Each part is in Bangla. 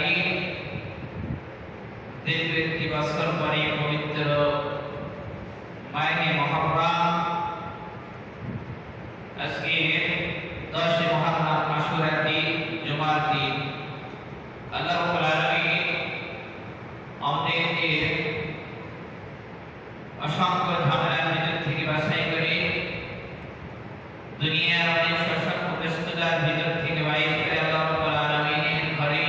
কারীম দীর্ঘ একটি বছর পরে পবিত্র মাহে মুহররম আজকে 10 মুহররম আশুরার দিন জুমার দিন আল্লাহ রাব্বুল আলামিন আমাদেরকে অসংখ্য ঝামেলার ভিতর থেকে বাছাই করে দুনিয়ার অনেক শোষক ব্যস্ততার ভিতর থেকে বাইরে করে আল্লাহ রাব্বুল আলামিনের ঘরে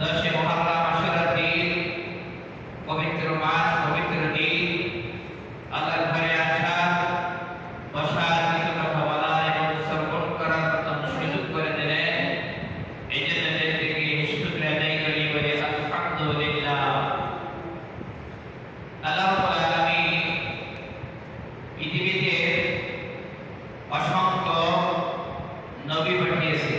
10 মুহররম আশুরার দিন পবিত্র মাস পবিত্র দিন আল্লাহর ঘরে আসা বসা কিছু কথা বলা এবং শ্রবণ করার মতন সুযোগ করে দিলেন। এই জন্য থেকে শুকরিয়া আদায় করি বলে আলহামদুলিল্লাহ। আল্লাহ রাব্বুল আলামিন পৃথিবীতে অসংখ্য নবী পাঠিয়েছে।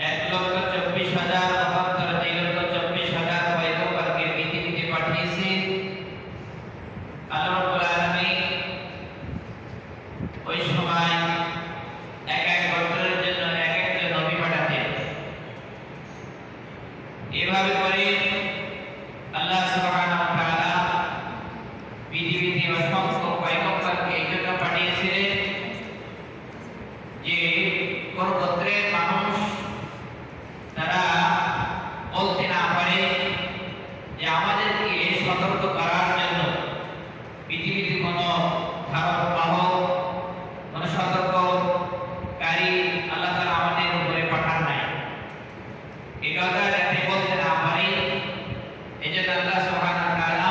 1,24,000 মহাত্তর 2,24,000 পয়গম্বরকে পৃথিবীতে পাঠিয়েছে। আল্লাহ রাব্বুল আলামিন ওই সময় এক এক গোত্রের জন্য এক একটা নবী পাঠাতেন। এভাবে করে আল্লাহ সুবহানাহু ওয়া তাআলা পৃথিবীতে অসংখ্য পয়গম্বরকে এই জন্য পাঠিয়েছিলেন যে কোন গোত্রের মানুষ তারা বলতে না পারে যে আমাদেরকে সতর্ক করার জন্য পৃথিবীতে কোনো ধারক বাহক কোনো সতর্ককারী আল্লাহ তাআলা আমাদের উপরে পাঠান নাই। এই কথা যাতে বলতে না পারে এই জন্য আল্লাহ সুবহানাহু ওয়া তাআলা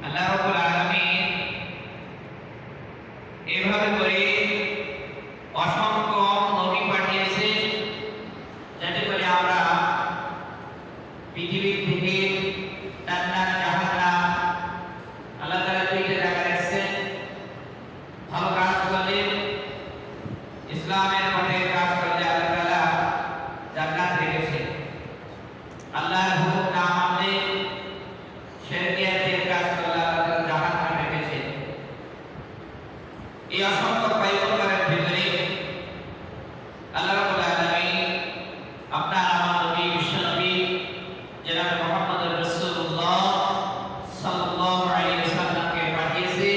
আল্লাহ রাব্বুল আলামিন এভাবে করে অসংখ্য নবী পাঠিয়েছে যাতে করে আমরা পৃথিবী থেকে জান্নাত জাহান্নাম আল্লাহ তাআলা দুইটা জায়গা রাখছেন। ভালো কাজ করলে ইসলামের পথে কাজ করলে আল্লাহ তাআলা জান্নাত রেখেছেন। আল্লাহর হুকুম না মানলে শরিয়তের কাজ করলে আল্লাহ তাআলা জাহান্নাম রেখেছেন। এই অসংখ্য পয়গম্বরের ভিতরে আল্লাহ রাব্বুল আলামিন আপনার আমার নবী বিশ্ব নবী জনাব মুহাম্মদুর রাসূলুল্লাহ সাল্লাল্লাহু আলাইহি ওয়াসাল্লামকে পাঠিয়েছে।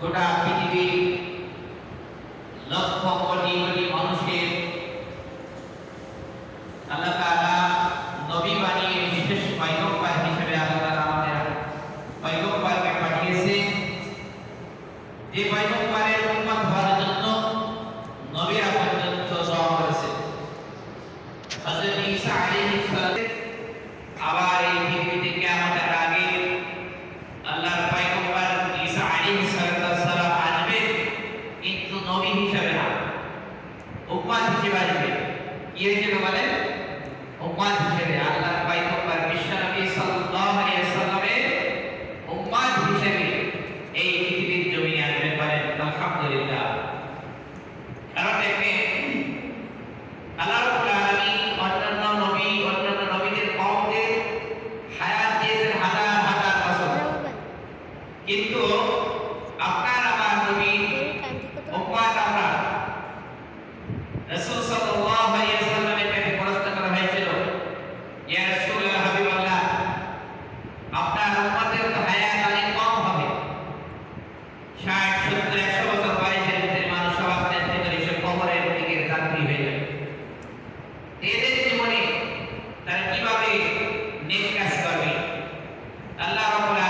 গোটা পৃথিবী লক্ষ কোটি কোটি মানুষের আল্লাহ তাআলা নবী বানিয়ে বিশেষ পয়গম্বর হিসেবে আল্লাহ তাআলা আমাদের পয়গম্বরকে পাঠিয়েছে। যে পয়গম্বরের উম্মত হওয়ার জন্য নবীরা পর্যন্ত দোয়া করেছে। হযরত ঈসা আলাইহিস সালাম আবার এই পৃথিবীতে কিয়ামতের আগে আল্লাহর পয়গম্বর ঈসা আলাইহিস সালাম আসবে, কিন্তু নবী হিসেবে না, উম্মত হিসেবে আসবে। কি হিসেবে বলেন? উম্মত হিসেবে। আল্লাহর পয়গম্বর বিশ্ব নবী সাল্লাল্লাহু আলাইহি ওয়াসাল্লামের উম্মত হিসেবে এই পৃথিবীর জমিনে আসবেন। বলেন আলহামদুলিল্লাহ। কারণ দেখেন আল্লাহ রাব্বুল আলামিন অন্যান্য নবী অন্যান্য নবীদের কওমদের হায়াত দিয়েছেন হাজার হাজার বছর, কিন্তু আপনার আমার নবী উম্মত আমরা রাসূল সাল্লাল্লাহু আলাইহি ওয়াসাল্লামের কাছে প্রশ্ন করা হয়েছিল, ইয়া রাসূলুল্লাহ হাবিবাল্লাহ, আপনার উম্মতের তো হায়াত অনেক কম হবে, 60 70 100 বছর বয়সের ভিতরে মানুষ সব আস্তে আস্তে করে সে কবরের দিকে যাত্রী হয়ে যাবে। এদের জীবনে তারা কিভাবে নেক কাজ করবে? আল্লাহ রাব্বুল